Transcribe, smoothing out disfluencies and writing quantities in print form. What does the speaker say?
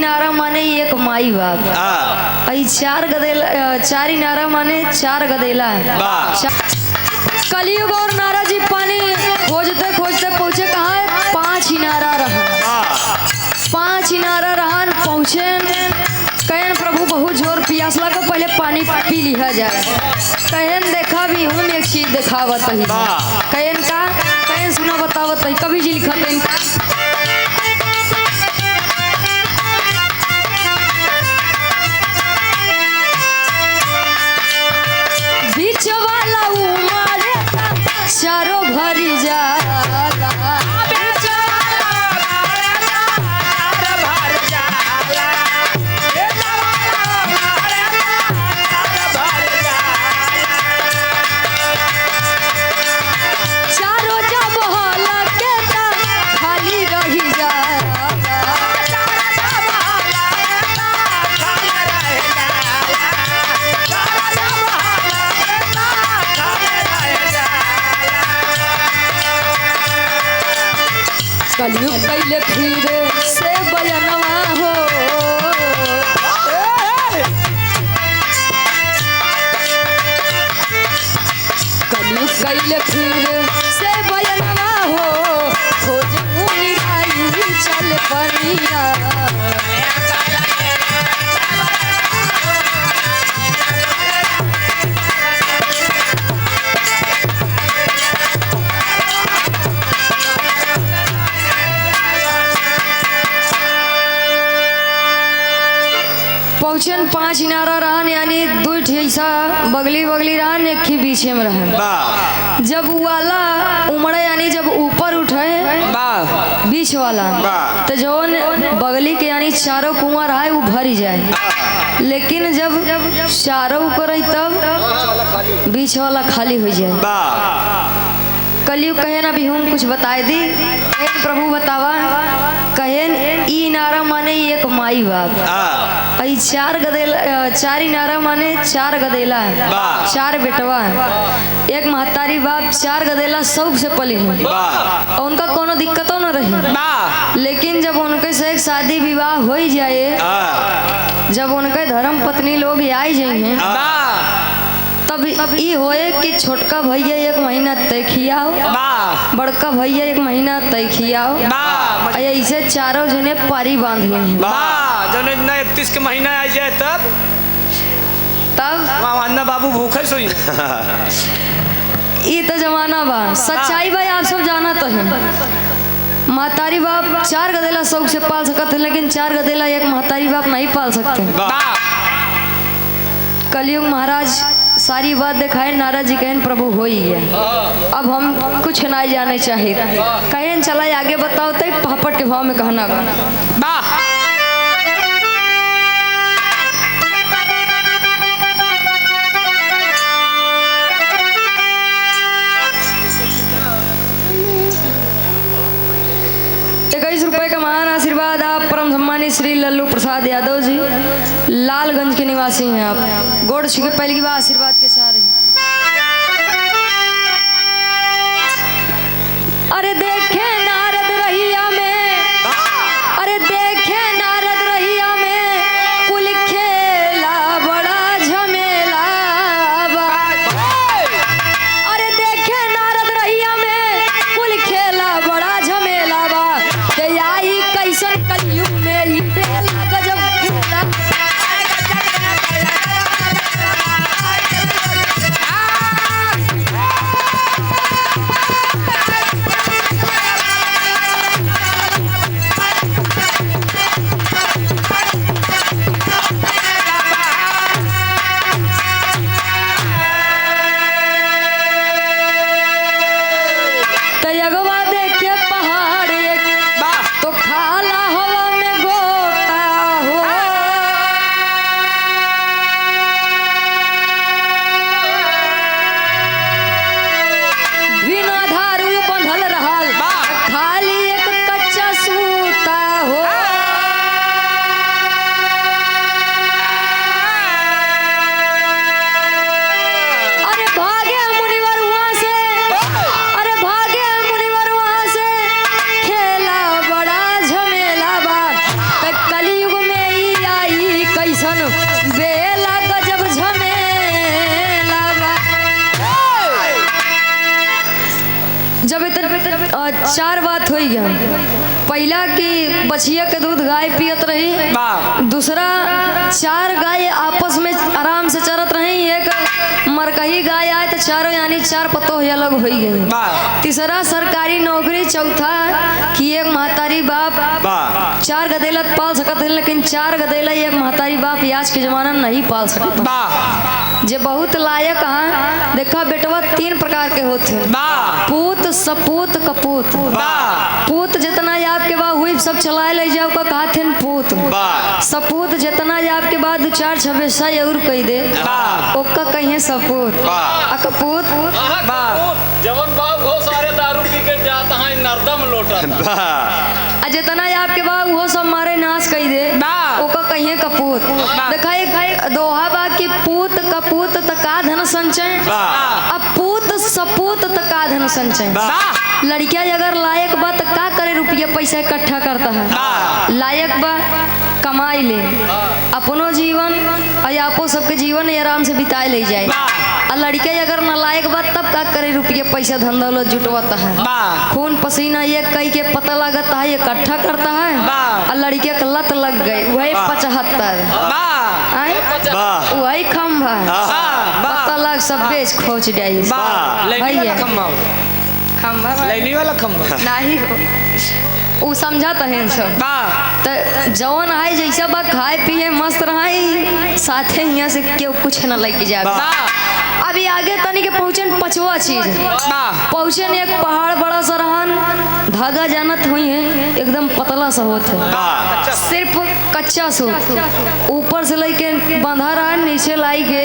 इनारा माने एक माई बाप। आई चार गदेला, चार इनारा माने चार गदेला। कलयुग और नारा जी पानी खोजते खोजते पहुँचे कहाँ है? 5 इनारा रहा। 5 इनारा रहा पहुँचे, कहन प्रभु बहुत जोर प्यास लगा, पहले पानी पी लिया जाए। कहन देखा भी हूँ एक चीज दिखावत ही। कहन का कहन सुना बतावत ही, कभी जी लिखत इनका बीच वाला उमारे चारों भरी जाला। कलयुग कैले फिर से बयनवा हो, कलयुग कैले फिर से बयनवा हो, खोज मुनि आई चल पनिया। पहुँचन 5 इनारा रहन, यानी 2 ठेसा बगली बगली रहन, एक ही बीचे में रहन। जब वाला उमड़े यानी जब ऊपर उठे बीच वाला, तो जो बगली के यानी चारों कुआं रहा है वो भरी जाए। लेकिन जब चारों को रही तब बीच वाला खाली हो जाए। कलयुग कहन अभी हम कुछ बताए दी। प्रभु बतावा कहन ई इनारा माने एक माई बाप। आई 4 गदेला, 4 इनारा माने 4 गदेला, 4 बेटवा, एक महतारी बाप, 4 गदेला शौक से पली और उनका कोनो दिक्कतों न रही। लेकिन जब उनके से एक शादी विवाह हो जाए, जब उनके धर्म पत्नी लोग आई जाए, तब ई होए कि छोटका भैया 1 महीना तय खियाओ, बड़का भैया 1 महीना तय खियाओ, ऐसे चारों जने पारी बांध ले। 31 के महीना आ जाए तब मामा बाबू भूखे सोई। ई तो जमाना बा, सच्चाई भाई आप सब जाना तो है। महतारी बाप 4 गदेला शौक से पाल सकते, लेकिन 4 गदेला एक महतारी बाप नहीं पाल सकते। कलयुग महाराज सारी बात दिखाए, नारद जी कहन प्रभु हो ही गया, अब हम कुछ नहीं जाने चाहिए। कहन चला आगे बताओ तो पापड़ के भाव में कहना बा। ₹21 का महान आशीर्वाद आप परम सम्मानित श्री लल्लू प्रसाद यादव जी, लालगंज के निवासी हैं आप। गोड़ छू के पहली बार आशीर्वाद के चाह रहे हैं। अरे देखे नारद रहिया में, अरे देखे नारद रहिया में, कुल खेला बड़ा झमेला बा। अरे देखे नारद रहिया में, कुल खेला बड़ा झमेला बा। आई कैसन कलयुग में ही बेला गजब खेला। चार बात हुई गया। पहला कि बछिया के दूध गाय पियत रही, दूसरा चार गाय आपस में आराम से चरत रही, एक मरकही गाय आए तो चारों यानी चार पत्तों अलग हो गई। तीसरा सरकारी नौकरी, चौथा कि एक महतारी बाप चार गदेला पाल सकत है, लेकिन चार गदेला एक महतारी बाप आज के जमाना नहीं पाल सकता। जे बहुत लायक है। देखा बेटवा तीन प्रकार के होते हैं, पूत, सपूत, कपूत। पूत जितना आपके बाद हुई सब चलाए ले जाओ का कहते हैं पूत। सपूत जितना आपके बाद दो चार छब्बीसा और कह दे ओका कहिए सपूत। कपूत जवन बाप हो सारे दारू पी के जाता है नर्दम लोटा। जितना आपके बाद वो सब मारे नाश कह दे ओका कहिए कपूत। देखा एक दोहा बा कि पूत कपूत तका धन संचय, अब पूत सपूत तका धन संचय। लड़किया अगर लायक बा तो का करे रुपया पैसा इकट्ठा करता है। लायक बा कमाई ले अपनो जीवन और आपो सबके जीवन आराम से बिताए ले जाए। और लड़के अगर नालायक बा तब का करे रुपया पैसा धन दौलत जुटवाता है, खून पसीना ये कई के पता लगता है इकट्ठा करता है। और लड़के का लत लग गई वही 75 वही खम्भा पता लग सब बेच खोच जाए खम्भा वाला खम्भा नहीं वो समझाता है सब। तो जवन है जैसा बा खाए पिए मस्त रहा साथे यहाँ से क्यों कुछ न लेके जाए। अभी आगे तनी के पहुँचन पचवा चीज पहुँचन एक पहाड़ बड़ा सा रहन, धागा जानत हुई है एकदम पतला सा होता है, सिर्फ कच्चा सूत ऊपर से लेके बंधा रहा नीचे लाई के